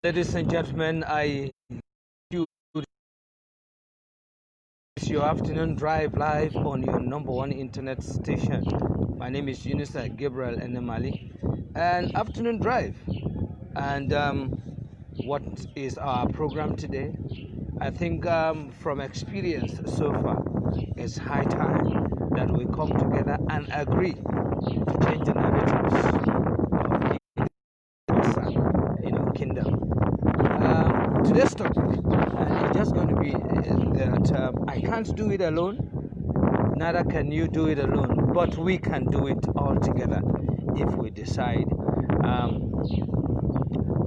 Ladies and gentlemen, it's your afternoon drive live on your #1 internet station. My name is Yunusa Gabriel Enemali, and afternoon drive. And what is our program today? I think from experience so far, it's high time that we come together and agree to change the narratives of the kingdom. Today's topic is just going to be that I can't do it alone, neither can you do it alone, but we can do it all together if we decide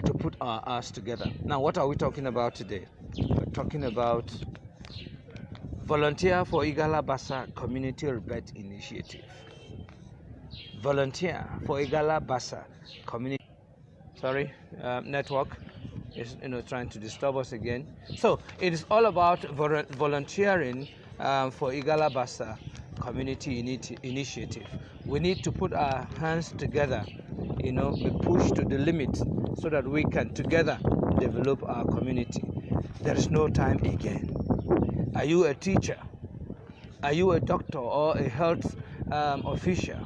to put our arms together. Now, what are we talking about today? We're talking about Volunteer for IgalaBassa Community Rebirth Initiative. Volunteer for IgalaBassa Community. Network is trying to disturb us again. So it is all about volunteering for IgalaBassa Community Initiative. We need to put our hands together, be pushed to the limit so that we can together develop our community. There is no time again. Are you a teacher? Are you a doctor or a health official?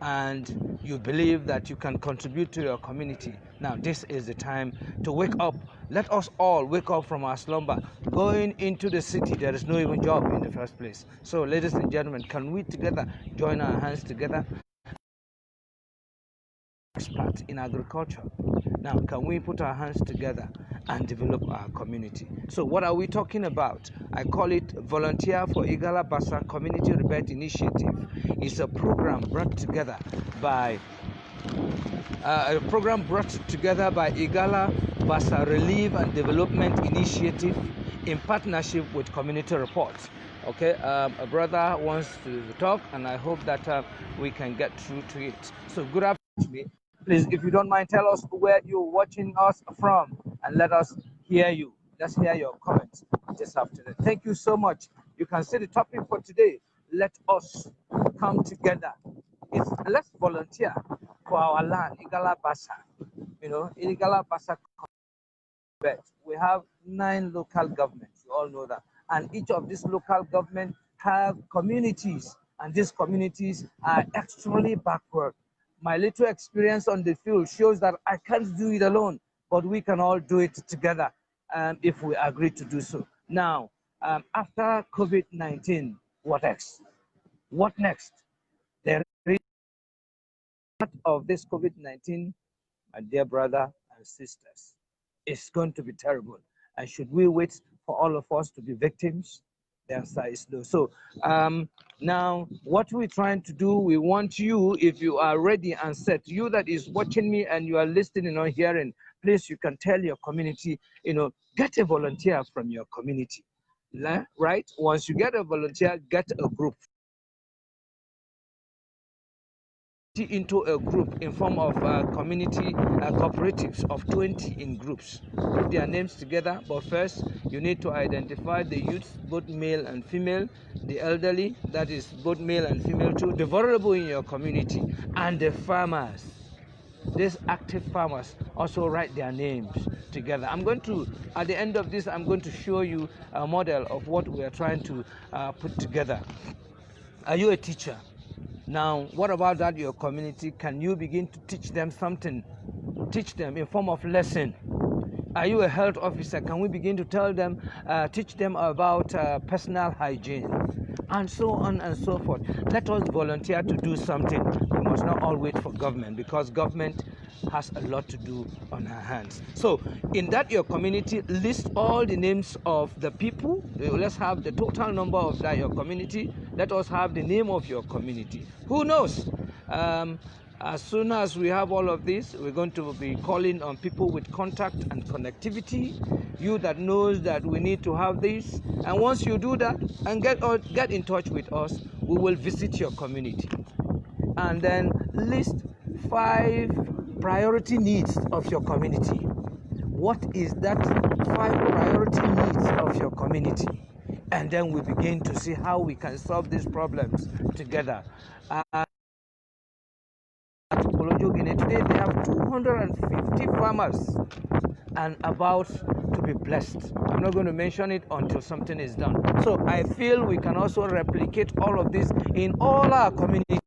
And you believe that you can contribute to your community. Now, this is the time to wake up. Let us all wake up from our slumber. Going into the city, there is no even job in the first place. So, ladies and gentlemen, can we together join our hands together? Expert in agriculture. Now, can we put our hands together and develop our community? So what are we talking about? I call it Volunteer for IgalaBassa Community Rebirth Initiative. It's a program brought together by IgalaBassa Relief and Development Initiative in partnership with Community Reports. Okay, a brother wants to talk, and I hope that we can get through to it. So good afternoon to me. Please, if you don't mind, tell us where you're watching us from and let us hear you. Let's hear your comments this afternoon. Thank you so much. You can see the topic for today. Let us come together. Let's volunteer for our land, IgalaBassa. IgalaBassa. We have 9 local governments. You all know that. And each of these local governments have communities, and these communities are extremely backward. My little experience on the field shows that I can't do it alone, but we can all do it together if we agree to do so. Now, after COVID-19, what next? What next? The result of this COVID-19, my dear brother and sisters, is going to be terrible. And should we wait for all of us to be victims? The answer is no. So now what we're trying to do, we want you, if you are ready and set, you that is watching me and you are listening or hearing, please, you can tell your community, get a volunteer from your community, right? Once you get a volunteer, get a group. Into a group in form of community cooperatives of 20 in groups. Put their names together, but first you need to identify the youths, both male and female, the elderly, that is both male and female too, the vulnerable in your community, and the farmers. These active farmers also write their names together. I'm going to, at the end of this, I'm going to show you a model of what we are trying to put together. Are you a teacher? Now, what about that, your community? Can you begin to teach them something? Teach them in form of lesson. Are you a health officer? Can we begin to tell them, teach them about personal hygiene? And so on and so forth. Let us volunteer to do something. We must not all wait for government, because government has a lot to do on her hands. So in that your community, list all the names of the people. Let's have the total number of that your community. Let us have the name of your community. Who knows? As soon as we have all of this, we're going to be calling on people with contact and connectivity. You that knows that we need to have this. And once you do that and get in touch with us, we will visit your community. And then list 5 priority needs of your community. What is that 5 priority needs of your community? And then we begin to see how we can solve these problems together. Today they have 250 farmers and about to be blessed. I'm not going to mention it until something is done. So I feel we can also replicate all of this in all our communities.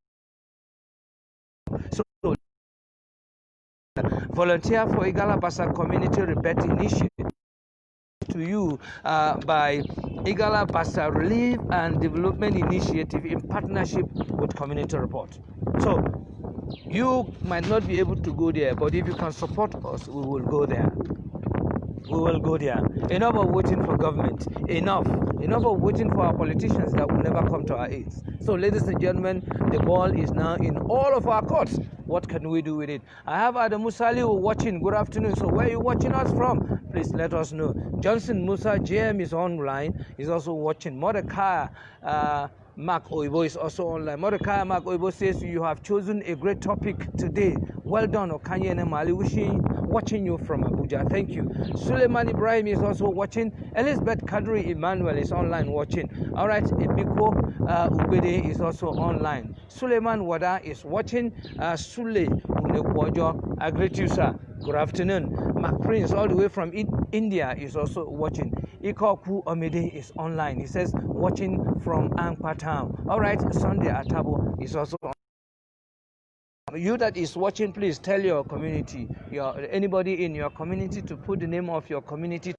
So volunteer for IgalaBassa Community Rebirth Initiative to you by IgalaBassa Relief and Development Initiative in partnership with Community Report. So you might not be able to go there, but if you can support us, we will go there. We will go there. Enough of waiting for government. Enough of waiting for our politicians that will never come to our aid. So, ladies and gentlemen, the ball is now in all of our courts. What can we do with it? I have Adamu Saliu watching. Good afternoon. So, where are you watching us from? Please let us know. Johnson Musa JM is online. He's also watching. Mordecai Mark Oibo is also online. Mordecai Mark Oibo says you have chosen a great topic today. Well done, Okanye and Mali. Watching you from Abuja. Thank you. Suleiman Ibrahim is also watching. Elizabeth Kadri Emmanuel is online watching. All right. Ebiko Ubede is also online. Suleiman Wada is watching. Sule Unekwojo. I greet you, sir. Good afternoon. Mark Prince, all the way from India, is also watching. Ikoku Omide is online. He says, watching from Angpa Town. All right. Sunday Atabo is also on. You that is watching, please tell your community, anybody in your community, to put the name of your community.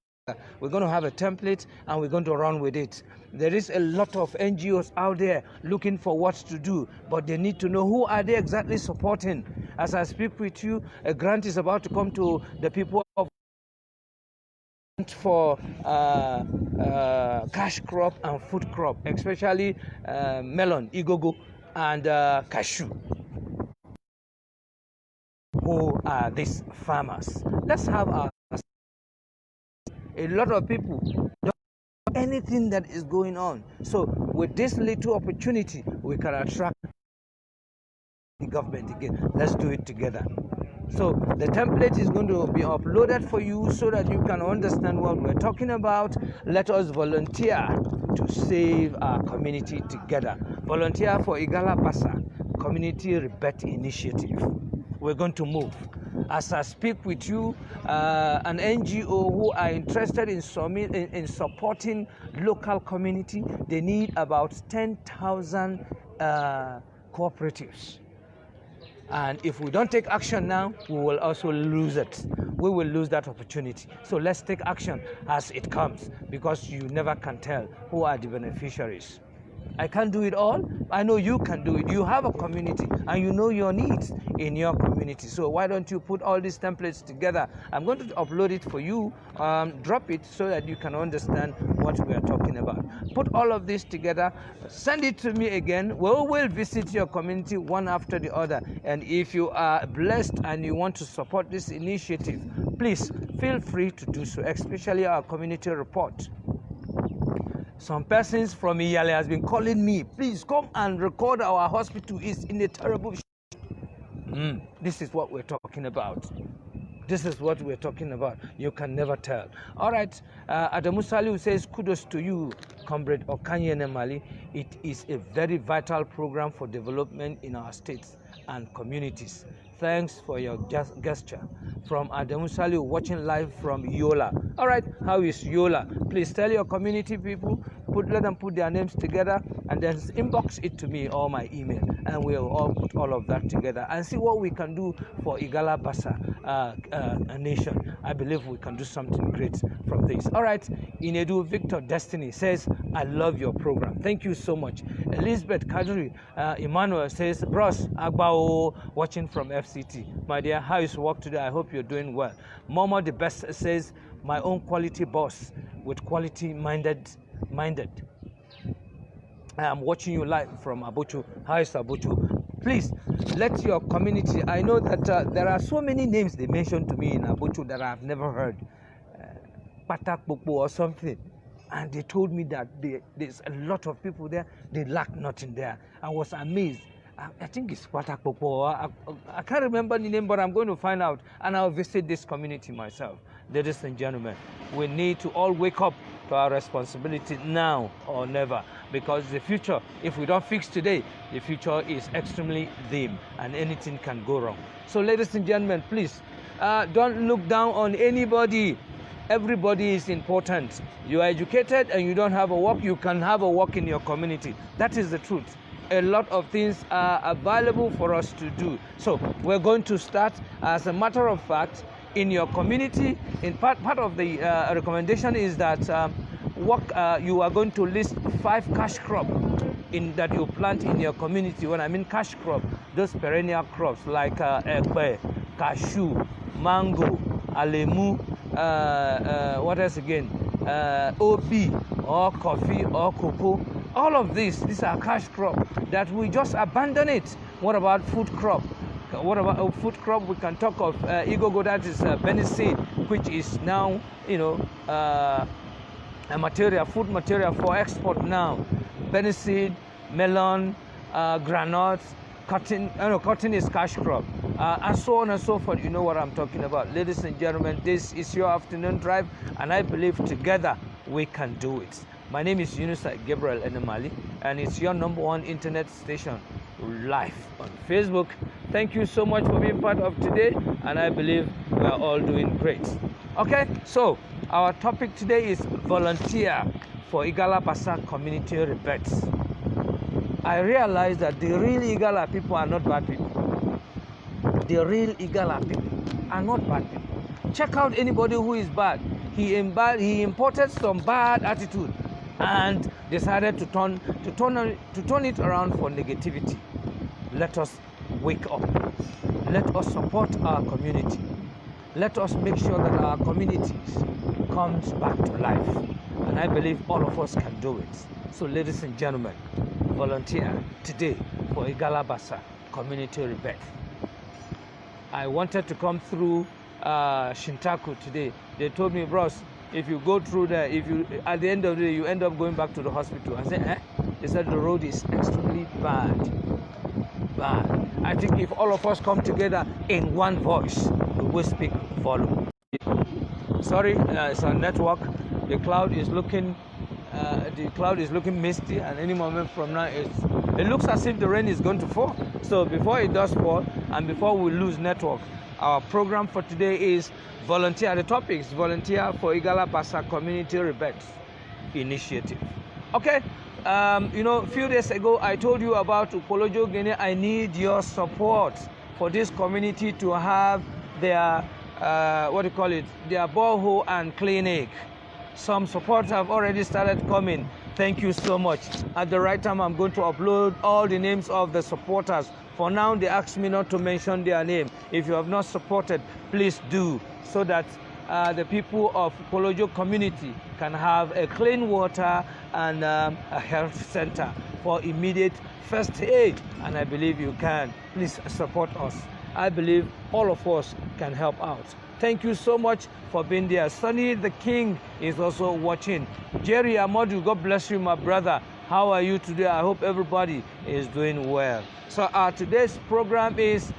We're going to have a template and we're going to run with it. There is a lot of NGOs out there looking for what to do, but they need to know who are they exactly supporting. As I speak with you, a grant is about to come to the people of for cash crop and food crop, especially melon, igogo, and cashew. Who are these farmers? Let's have a lot of people don't know anything that is going on. So with this little opportunity, we can attract the government again. Let's do it together. So the template is going to be uploaded for you so that you can understand what we're talking about. Let us volunteer to save our community together. Volunteer for IgalaBassa Community Rebirth Initiative. We're going to move. As I speak with you, an NGO who are interested in supporting local community, they need about 10,000 cooperatives. And if we don't take action now, we will also lose it. We will lose that opportunity. So let's take action as it comes, because you never can tell who are the beneficiaries. I can't do it all. I know you can do it. You have a community and you know your needs in your community. So why don't you put all these templates together? I'm going to upload it for you, drop it so that you can understand what we are talking about. Put all of this together, send it to me again. We will visit your community one after the other. And if you are blessed and you want to support this initiative, please feel free to do so, especially our community report. Some persons from Iyale has been calling me, please come and record our hospital is in a terrible This is what we're talking about. This is what we're talking about. You can never tell. All right. Adamu Saliu says, kudos to you, Comrade Okanye Nemali. It is a very vital program for development in our states and communities. Thanks for your gesture. From Adamu Saliu, watching live from Yola. All right, how is Yola? Please tell your community people, let them put their names together and then inbox it to me or my email, and we'll all put all of that together and see what we can do for IgalaBassa nation. I believe we can do something great from this. All right, Inedu Victor Destiny says, I love your program. Thank you so much. Elizabeth Kadri Emmanuel says, Bros Agbao, watching from FCT. My dear, how is work today? I hope you're doing well. Momo the best says, my own quality boss with quality minded. I am watching you live from Abuchu. How is Abuchu? Please let your community. I know that there are so many names they mentioned to me in Abuchu that I have never heard. Patak Bukbo or something. And they told me that there's a lot of people there, they lack nothing there. I was amazed. I think it's Patak Bukbo. I can't remember the name, but I'm going to find out and I'll visit this community myself. Ladies and gentlemen, we need to all wake up to our responsibility now or never, because the future, if we don't fix today, the future is extremely dim and anything can go wrong. So ladies and gentlemen, please don't look down on anybody. Everybody is important. You are educated and you don't have a work, you can have a work in your community. That is the truth. A lot of things are available for us to do. So we're going to start. As a matter of fact, in your community, in part of the recommendation is that you are going to list 5 cash crops that you plant in your community. When I mean cash crop, those perennial crops like ekpe, cashew, mango, alemu, what else again? OB or coffee or cocoa. All of these are cash crop that we just abandon it. What about food crop? What about a food crop? We can talk of igogo, that is beniseed, which is now, you know, a material, food material for export now. Beniseed, melon, granules, cotton. Cotton is cash crop, and so on and so forth. You know what I'm talking about. Ladies and gentlemen, this is your afternoon drive, and I believe together we can do it. My name is Yunusa Gabriel Enemali, and it's your #1 internet station live on Facebook. Thank you so much for being part of today, and I believe we are all doing great. Okay, so our topic today is volunteer for IgalaBassa community rebirth. I realize that the real Igala people are not bad people. The real Igala people are not bad people. Check out anybody who is bad. He imported some bad attitude and decided to turn it around for negativity. Let us wake up. Let us support our community. Let us make sure that our communities comes back to life. And I believe all of us can do it. So ladies and gentlemen, volunteer today for IgalaBassa community rebirth. I wanted to come through Shintaku today. They told me, bros, if you go through there, at the end of the day you end up going back to the hospital. I said, eh? They said the road is extremely bad. I think if all of us come together in one voice, we will speak volume. Sorry, it's our network. The cloud is looking misty, and any moment from now it looks as if the rain is going to fall. So before it does fall, and before we lose network, our program for today is volunteer. The topic is volunteer for IgalaBassa Community Rebirth Initiative. Okay, a few days ago I told you about Ukolojo Guinea. I need your support for this community to have their their borehole and clinic. Some supports have already started coming. Thank you so much. At the right time, I'm going to upload all the names of the supporters. For now, they asked me not to mention their name. If you have not supported, please do, so that the people of Ukolojo community can have a clean water and a health center for immediate first aid. And I believe you can. Please support us. I believe all of us can help out. Thank you so much for being there. Sonny the King is also watching. Jerry Amadu, God bless you, my brother. How are you today? I hope everybody is doing well. So today's program is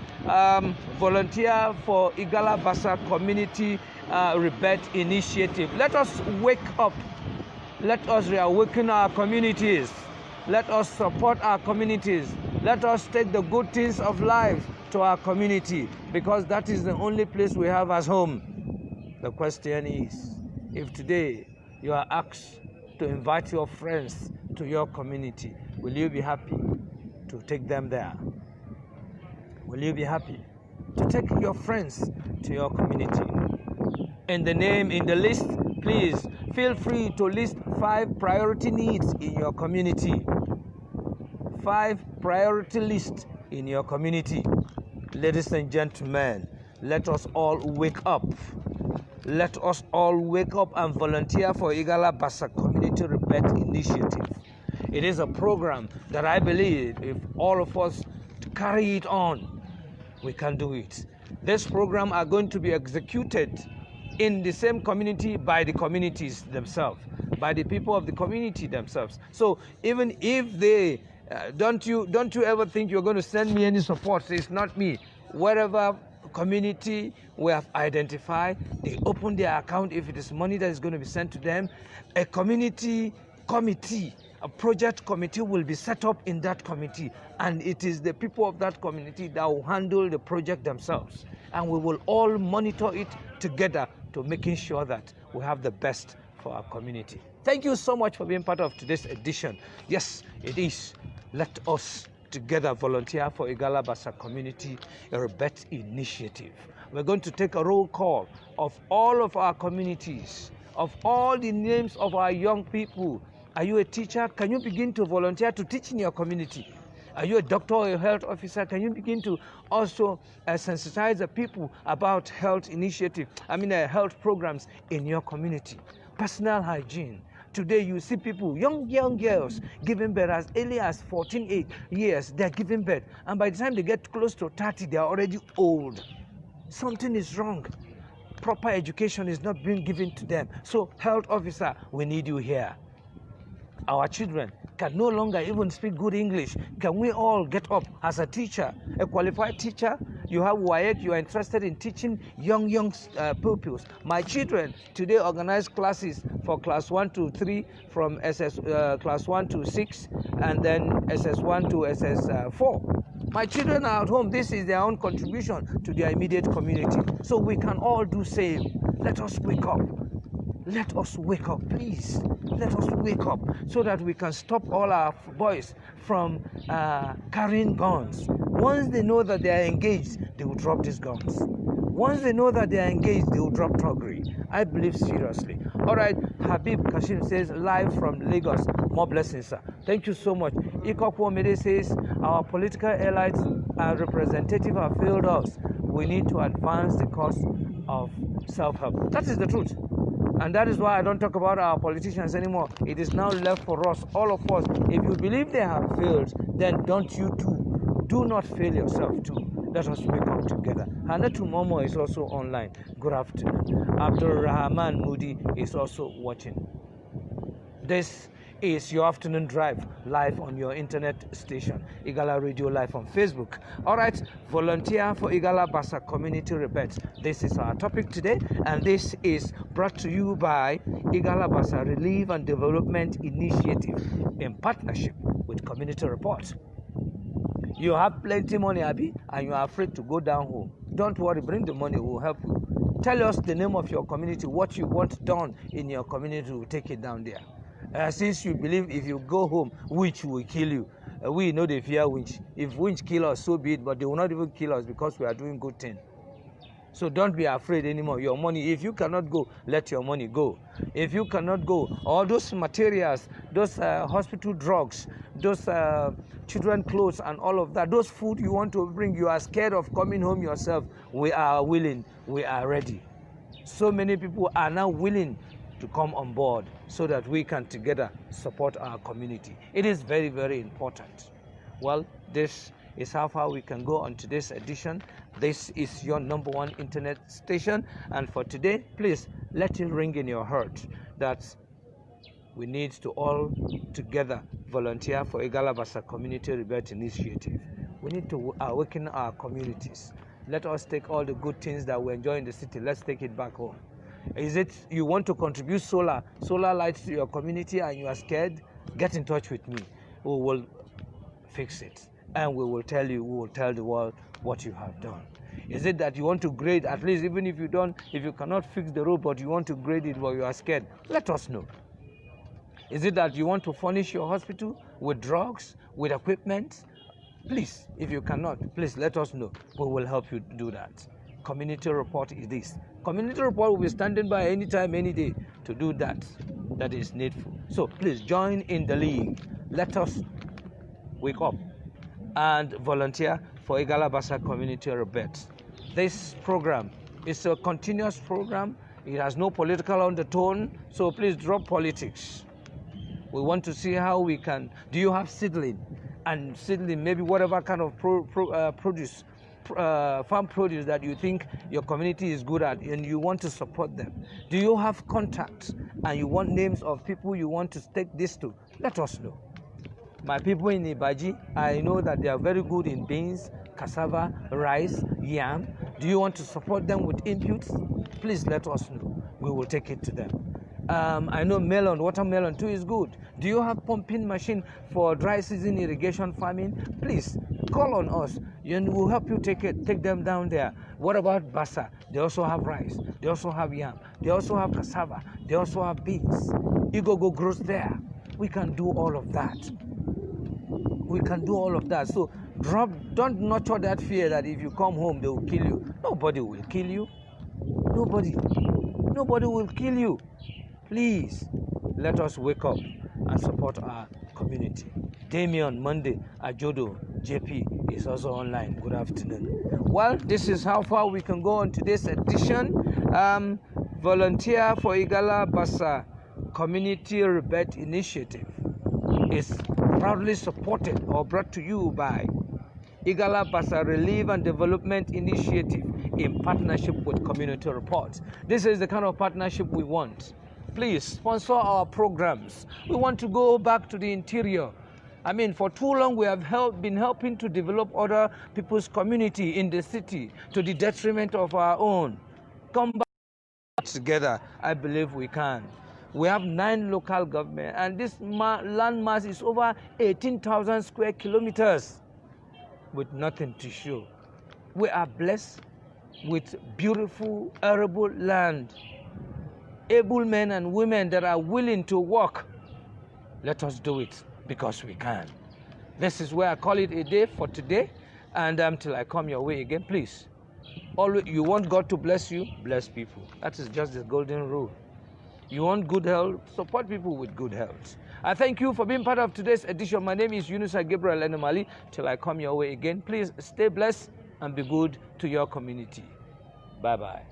volunteer for IgalaBassa Community Rebirth Initiative. Let us wake up. Let us reawaken our communities. Let us support our communities. Let us take the good things of life to our community, because that is the only place we have as home. The question is, if today you are asked to invite your friends to your community, will you be happy to take them there? Will you be happy to take your friends to your community? In the list, please feel free to list 5 priority needs in your community. 5 priority lists in your community. Ladies and gentlemen, let us all wake up. Let us all wake up and volunteer for IgalaBassa Community Rebirth Initiative. It is a program that I believe if all of us carry it on, we can do it. This program are going to be executed in the same community by the communities themselves, by the people of the community themselves. So even if they don't you ever think you're going to send me any support. It's not me. Wherever community we have identified, they open their account. If it is money that is going to be sent to them, a community committee, a project committee will be set up in that committee, and it is the people of that community that will handle the project themselves. and we will all monitor it together to making sure that we have the best for our community. Thank you so much for being part of today's edition. Yes, it is. Let us together volunteer for IgalaBassa Community Rebirth Initiative. We're going to take a roll call of all of our communities, of all the names of our young people. Are you a teacher? Can you begin to volunteer to teach in your community? Are you a doctor or a health officer? Can you begin to also sensitize the people about health health programs in your community? Personal hygiene. Today you see people, young girls, giving birth as early as 14 years. They're giving birth. And by the time they get close to 30, they're already old. Something is wrong. Proper education is not being given to them. So, health officer, we need you here. Our children can no longer even speak good English. Can we all get up as a teacher, a qualified teacher? You have WAEC, you are interested in teaching young pupils. My children today organize classes for class 1 to 3, from class 1 to 6, and then SS1 to SS4. My children are at home. This is their own contribution to their immediate community. So we can all do same. Let us wake up. Let us wake up, please. Let us wake up so that we can stop all our boys from carrying guns. Once they know that they are engaged, they will drop these guns. Once they know that they are engaged, they will drop thuggery. I believe seriously. All right, Habib Kashim says, live from Lagos. More blessings, sir. Thank you so much. Ikokwo Mede says, our political allies and representatives have failed us. We need to advance the cause of self-help. That is the truth. And that is why I don't talk about our politicians anymore. It is now left for us, all of us. If you believe they have failed, then don't you too. Do not fail yourself too. Let us wake up together. Hanatu Momo is also online. Good afternoon. Abdul Rahman Moody is also watching. This is your afternoon drive live on your internet station, Igala Radio Live on Facebook. All right, volunteer for IgalaBassa Community Rebirth. This is our topic today, and this is brought to you by IgalaBassa Relief and Development Initiative in partnership with Community Report. You have plenty money, Abby, and you are afraid to go down home. Don't worry, bring the money, we'll help you. Tell us the name of your community, what you want done in your community, we'll take it down there. Since you believe if you go home, witch will kill you. We know they fear witch. If witch kill us, so be it, but they will not even kill us because we are doing good thing. So don't be afraid anymore. Your money, if you cannot go, let your money go. If you cannot go, all those materials, those hospital drugs, those children clothes and all of that, those food you want to bring, you are scared of coming home yourself, we are willing, we are ready. So many people are now willing to come on board so that we can together support our community. It is very, very important. Well, this is how far we can go on today's edition. This is your #1 internet station, and for today, please let it ring in your heart that we need to all together volunteer for IgalaBassa Community Rebirth Initiative. We need to awaken our communities. Let us take all the good things that we enjoy in the city, let's take it back home. Is it you want to contribute solar lights to your community and you are scared? Get in touch with me. We will fix it, and we will tell the world what you have done. Is it that you want to grade, at least even if you cannot fix the road, but you want to grade it but you are scared? Let us know. Is it that you want to furnish your hospital with drugs, with equipment? Please, if you cannot, please let us know. We will help you do that. Community report is this. Community report will be standing by anytime, any day to do that is needful. So please join in the league. Let us wake up and volunteer for IgalaBassa Community Rebirth. This program is a continuous program. It has no political undertone, so please drop politics. We want to see how we can. Do you have seedling? And seedling, maybe whatever kind of produce, farm produce that you think your community is good at and you want to support them? Do you have contacts and you want names of people you want to take this to? Let us know. My people in Ibaji, I know that they are very good in beans, cassava, rice, yam. Do you want to support them with inputs? Please let us know. We will take it to them. I know melon, watermelon too is good. Do you have pumping machine for dry season irrigation farming? Please call on us, and we'll help you take them down there. What about Bassa? They also have rice. They also have yam. They also have cassava. They also have beans. Igogo grows there. We can do all of that. We can do all of that. So don't nurture that fear that if you come home, they will kill you. Nobody will kill you. Nobody will kill you. Please, let us wake up and support our community. Damien, Monday, Ajodo, JP is also online. Good afternoon. Well, this is how far we can go on today's edition. Volunteer for IgalaBassa Community Rebirth Initiative is proudly supported or brought to you by IgalaBassa Relief and Development Initiative in partnership with Community Reports. This is the kind of partnership we want. Please sponsor our programs. We want to go back to the interior. I mean, for too long we have been helping to develop other people's community in the city to the detriment of our own. Come back together. I believe we can. We have 9 local governments, and this land mass is over 18,000 square kilometers with nothing to show. We are blessed with beautiful, arable land, able men and women that are willing to work. Let us do it because we can. This is where I call it a day for today, and until I come your way again, please. Always, you want God to bless you, bless people. That is just the golden rule. You want good health, support people with good health. I thank you for being part of today's edition. My name is Yunusa Gabriel Enemali. Till I come your way again, please stay blessed and be good to your community. Bye-bye.